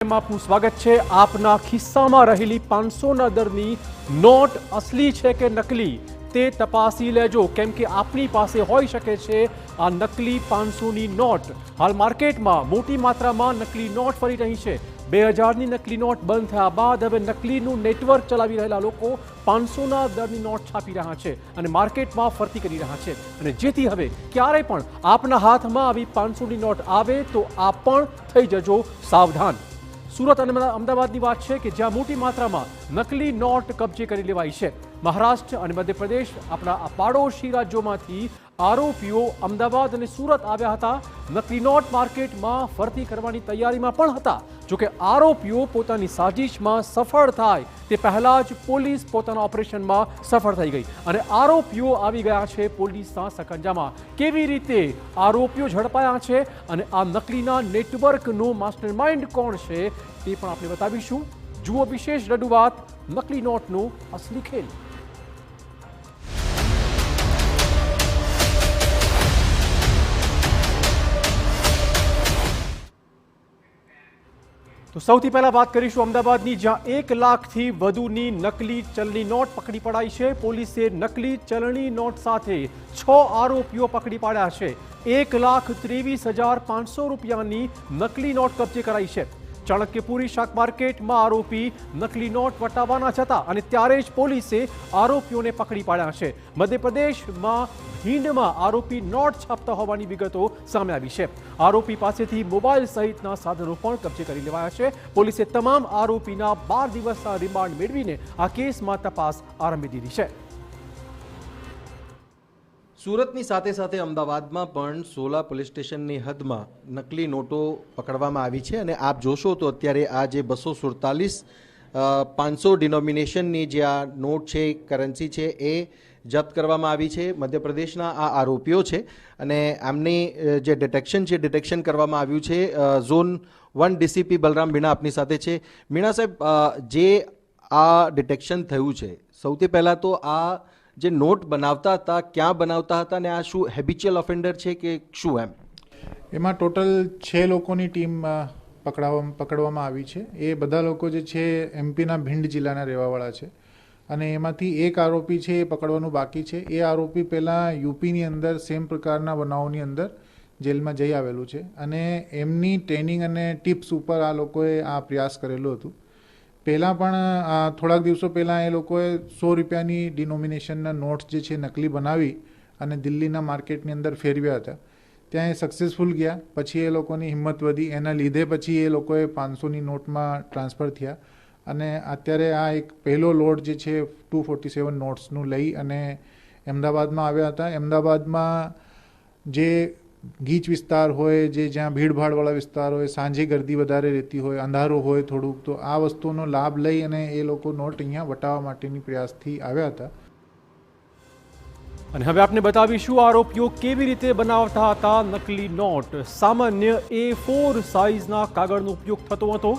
કાર્યક્રમમાં આપનું સ્વાગત છે। આપના ખિસ્સામાં રહેલી 500ના દરની નોટ અસલી છે કે નકલી તે તપાસી લેજો, કેમ કે આપની પાસે હોઈ શકે છે આ નકલી 500ની નોટ। હાલ માર્કેટમાં મોટી માત્રામાં નકલી નોટ ફરી રહી છે। 2000ની નકલી નોટ બંધ થયા બાદ હવે નકલીનું નેટવર્ક ચલાવી રહેલા લોકો 500ના દરની નોટ છાપી રહ્યા છે અને માર્કેટમાં ફરતી કરી રહ્યા છે, અને જેથી હવે ક્યારે પણ આપના હાથમાં આવી 500ની નોટ આવે તો આપ પણ થઈ જજો સાવધાન। સુરત અને અમદાવાદની વાત છે કે જ્યાં મોટી માત્રામાં નકલી નોટ કબજે કરી લેવાઈ છે। મહારાષ્ટ્ર અને મધ્યપ્રદેશ આપણા આ પાડોશી રાજ્યોમાંથી આરોપીઓ અમદાવાદ અને સુરત આવ્યા હતા। નકલી નોટ માર્કેટમાં ફરતી કરવાની તૈયારીમાં પણ હતા। જોકે આરોપીઓ પોતાની સાજિશમાં સફળ થાય તે પહેલા જ પોલીસ પોતાના ઓપરેશનમાં સફળ થઈ ગઈ અને આરોપીઓ આવી ગયા છે પોલીસના સકંજામાં। કેવી રીતે આરોપીઓ ઝડપાયા છે અને આ નકલીના નેટવર્કનો માસ્ટરમાઇન્ડ કોણ છે તે પણ આપણે બતાવીશું। જુઓ વિશેષ રજૂઆત, નકલી નોટનો અસલી ખેલ। તો સૌથી પહેલા વાત કરીશું અમદાવાદની, જ્યાં 1 લાખથી વધુની નકલી ચલણી નોટ પકડી પડાઈ છે। પોલીસે નકલી ચલણી નોટ સાથે 6 આરોપીઓ પકડી પાડ્યા છે। 1,23,500 રૂપિયાની નકલી નોટ કબજે કરાઈ છે। ચાણક્યપુરી શાક માર્કેટમાં આરોપી નકલી નોટ વટાવવાના હતા અને ત્યારે જ પોલીસે આરોપીઓને પકડી પાડ્યા છે। મધ્યપ્રદેશમાં ભીંડમાં આરોપી નોટ છાપતા હોવાની વિગતો સામે આવી છે। આરોપી પાસેથી મોબાઈલ સહિતના સાધનો પણ કબજે કરી લેવાયા છે। પોલીસે તમામ આરોપીના 12 દિવસના રિમાન્ડ મેળવીને આ કેસમાં તપાસ આરંભી દીધી છે। સુરતની સાથે સાથે અમદાવાદમાં પણ સોલા પોલીસ સ્ટેશનની હદમાં નકલી નોટો પકડવામાં આવી છે અને આપ જોશો તો અત્યારે આ જે 247 500 ડિનોમિનેશનની જે આ નોટ છે, કરન્સી છે, એ જપ્ત કરવામાં આવી છે। મધ્યપ્રદેશના આ આરોપીઓ છે અને આમની જે ડિટેક્શન કરવામાં આવ્યું છે। ઝોન 1 ડીસીપી બલરામ મીણા આપની સાથે છે। મીણા સાહેબ, જે આ ડિટેક્શન થયું છે, સૌથી પહેલાં તો આ જે નોટ બનાવતા હતા ક્યાં બનાવતા હતા અને આ શું હેબિચ્યુઅલ ઓફેન્ડર છે કે શું? એમાં ટોટલ 6 લોકોની ટીમ પકડવામાં આવી છે। એ બધા લોકો જે છે એમપીના ભીંડ જિલ્લાના રહેવાવાળા છે અને એમાંથી એક આરોપી છે એ પકડવાનું બાકી છે। એ આરોપી પહેલાં યુપીની અંદર સેમ પ્રકારના બનાવોની અંદર જેલમાં જઈ આવેલું છે અને એમની ટ્રેનિંગ અને ટિપ્સ ઉપર આ લોકોએ આ પ્રયાસ કરેલું હતું। પહેલાં પણ થોડાક દિવસો પહેલાં એ લોકોએ 100 રૂપિયાની ડિનોમિનેશનના નોટ્સ જે છે નકલી બનાવી અને દિલ્હીના માર્કેટની અંદર ફેરવ્યા હતા। ત્યાં એ સક્સેસફુલ ગયા, પછી એ લોકોની હિંમત વધી, એના લીધે પછી એ લોકોએ 500ની નોટમાં ટ્રાન્સફર થયા અને અત્યારે આ એક પહેલો લોટ જે છે 247 નોટ્સનું લઈ અને અમદાવાદમાં આવ્યા હતા। અમદાવાદમાં જે ગીચ વિસ્તાર હોય, જ્યાં ભીડભાડવાળા વિસ્તાર હોય, સાંજે ગર્દી વધારે રહેતી હોય, અંધારું હોય થોડુંક, તો આ વસ્તુનો લાભ લઈ અને એ લોકો નોટ અહીંયા વટાવવા માટેની પ્રયાસથી આવ્યા હતા। અને હવે આપને બતાવીશું આરોપીઓ કેવી રીતે બનાવતા હતા નકલી નોટ। સામાન્ય A4 સાઇઝના કાગળનો ઉપયોગ થતો હતો।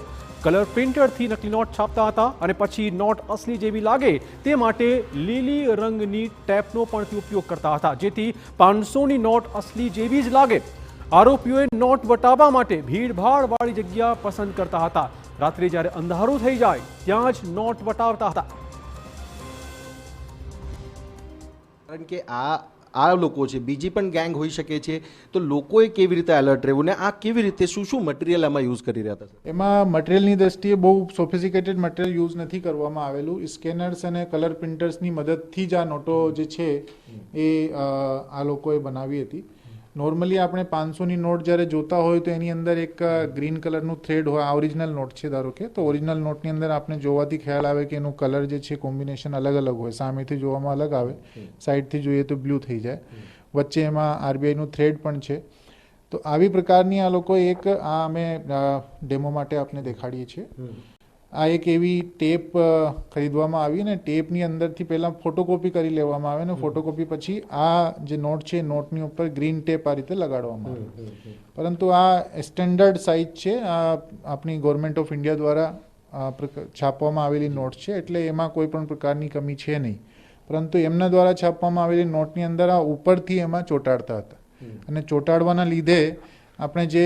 કલર પ્રિન્ટરથી નકલી નોટ છાપતા હતા અને પછી નોટ અસલી જેવી લાગે તે માટે લીલી રંગની ટેપનો પણ ઉપયોગ કરતા હતા, જેથી 500ની નોટ અસલી જેવી જ લાગે। આરોપીઓએ નોટ વટાવવા માટે ભીડભાડવાળી જગ્યા પસંદ કરતા હતા। રાત્રે જ્યારે અંધારું થઈ જાય ત્યાં જ નોટ વટાવતા હતા। કારણ કે આ લોકો છે, બીજી પણ ગેંગ હોઈ શકે છે, તો લોકોએ કેવી રીતે એલર્ટ રહેવું ને આ કેવી રીતે શું મટીરિયલ એમાં યુઝ કરી રહ્યા હતા? એમાં મટીરિયલની દ્રષ્ટિએ બહુ સોફિસ્ટિકેટેડ મટીરિયલ યુઝ નથી કરવામાં આવેલું। સ્કેનર્સ અને કલર પ્રિન્ટર્સની મદદથી જ આ નોટો જે છે એ આ લોકોએ બનાવી હતી। નોર્મલી આપણે 500ની નોટ જ્યારે જોતા હોય તો એની અંદર એક ગ્રીન કલરનું થ્રેડ હોય, આ ઓરિજિનલ નોટ છે ધારો કે, તો ઓરિજિનલ નોટની અંદર આપણે જોવાથી ખ્યાલ આવે કે એનું કલર જે છે કોમ્બિનેશન અલગ અલગ હોય, સામેથી જોવામાં અલગ આવે, સાઈડથી જોઈએ તો બ્લુ થઈ જાય, વચ્ચે એમાં આરબીઆઈનું થ્રેડ પણ છે। તો આવી પ્રકારની આ લોકો એક આ અમે ડેમો માટે આપણે દેખાડીએ છીએ। આ એક એવી ટેપ ખરીદવામાં આવી ને ટેપની અંદરથી પહેલાં ફોટોકોપી કરી લેવામાં આવે ને ફોટોકોપી પછી આ જે નોટ છે નોટની ઉપર ગ્રીન ટેપ આ રીતે લગાડવામાં આવે। પરંતુ આ સ્ટેન્ડર્ડ સાઇઝ છે, આ આપણી ગવર્મેન્ટ ઓફ ઇન્ડિયા દ્વારા છાપવામાં આવેલી નોટ છે, એટલે એમાં કોઈ પણ પ્રકારની કમી છે નહીં। પરંતુ એમના દ્વારા છાપવામાં આવેલી નોટની અંદર આ ઉપરથી એમાં ચોંટાડતા હતા અને ચોંટાડવાના લીધે આપણે જે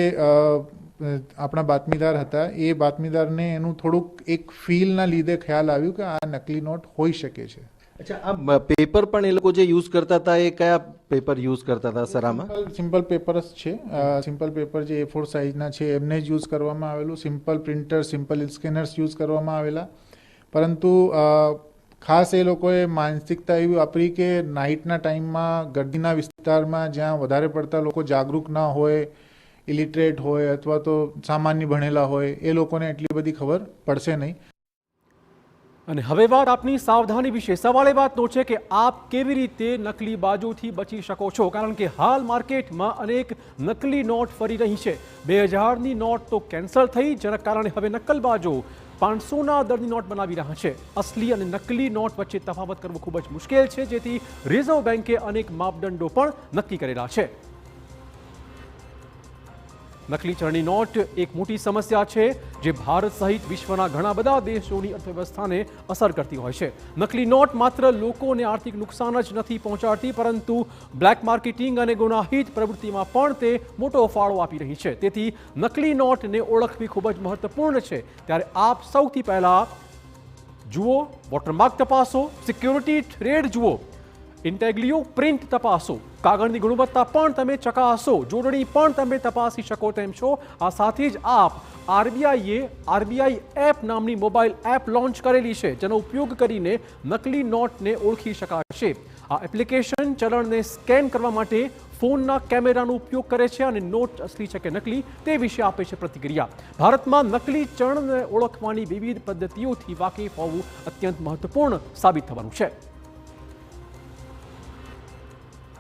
આપણા બાતમીદાર હતા એ બાતમીદારને એનું થોડુંક એક ફીલના લીધે ખ્યાલ આવ્યું કે આ નકલી નોટ હોઈ શકે છે. અચ્છા, આ પેપર પણ એ લોકો જે યુઝ કરતા હતા એ કયા પેપર યુઝ કરતા હતા સર આમાં? સિમ્પલ પેપર્સ છે. સિમ્પલ પેપર જે A4 સાઇઝના છે એમને જ યુઝ કરવામાં આવેલું. Simple printer, simple scanners use કરવામાં આવેલા. પરંતુ ખાસ એ લોકોએ માનસિકતા એવી વાપરી કે નાઇટના ટાઈમમાં ગર્દીના વિસ્તારમાં જ્યાં વધારે પડતા લોકો જાગૃત ના હોય, ઇલિટરેટ હોય અથવા તો સામાન્ય ભણેલા હોય એ લોકોને એટલી બધી ખબર પડશે નહીં. અને હવે વાત આપની સાવધાની વિશે. સવાલ એ વાતનો છે કે આપ કેવી રીતે નકલી બાજુથી બચી શકો છો, કારણ કે હાલ માર્કેટમાં અનેક નકલી નોટ ફરી રહી છે. 2000ની નોટ તો કેન્સલ થઈ, જેના કારણે હવે નકલબાજો 500ના દરની નોટ બનાવી રહ્યા છે. અસલી અને નકલી નોટ વચ્ચે તફાવત કરવો ખૂબ જ મુશ્કેલ છે, જેથી રિઝર્વ બેન્કે અનેક માપદંડો પણ નક્કી કરેલા છે. નકલી ચલણી નોટ એક મોટી સમસ્યા છે જે ભારત સહિત વિશ્વના ઘણા બધા દેશોની અર્થવ્યવસ્થાને અસર કરતી હોય છે. નકલી નોટ માત્ર લોકોને આર્થિક નુકસાન જ નથી પહોંચાડતી, પરંતુ બ્લેક માર્કેટિંગ અને ગુનાહિત પ્રવૃત્તિમાં પણ તે મોટો ફાળો આપી રહી છે. તેથી નકલી નોટને ઓળખવી ખૂબ જ મહત્વપૂર્ણ છે. ત્યારે આપ સૌથી પહેલા જુઓ, વોટરમાર્ક તપાસો, સિક્યોરિટી ટ્રેડ જુઓ, ઇન્ટેગ્લિયો પ્રિન્ટ તપાસો, કાગળની ગુણવત્તા પણ તમે ચકાસો, જોડણી પણ તમે તપાસી શકો તેમ છો. આ સાથે જ આપ આરબીઆઈ એપ નામની મોબાઈલ એપ લોન્ચ કરેલી છે, જેનો ઉપયોગ કરીને નકલી નોટને ઓળખી શકાશે. આ એપ્લિકેશન ચલણને સ્કેન કરવા માટે ફોનના કેમેરાનો ઉપયોગ કરે છે અને નોટ અસલી છે કે નકલી તે વિશે આપે છે પ્રતિક્રિયા. ભારતમાં નકલી ચલણને ઓળખવાની વિવિધ પદ્ધતિઓથી વાકેફ હોવું અત્યંત મહત્વપૂર્ણ સાબિત થવાનું છે.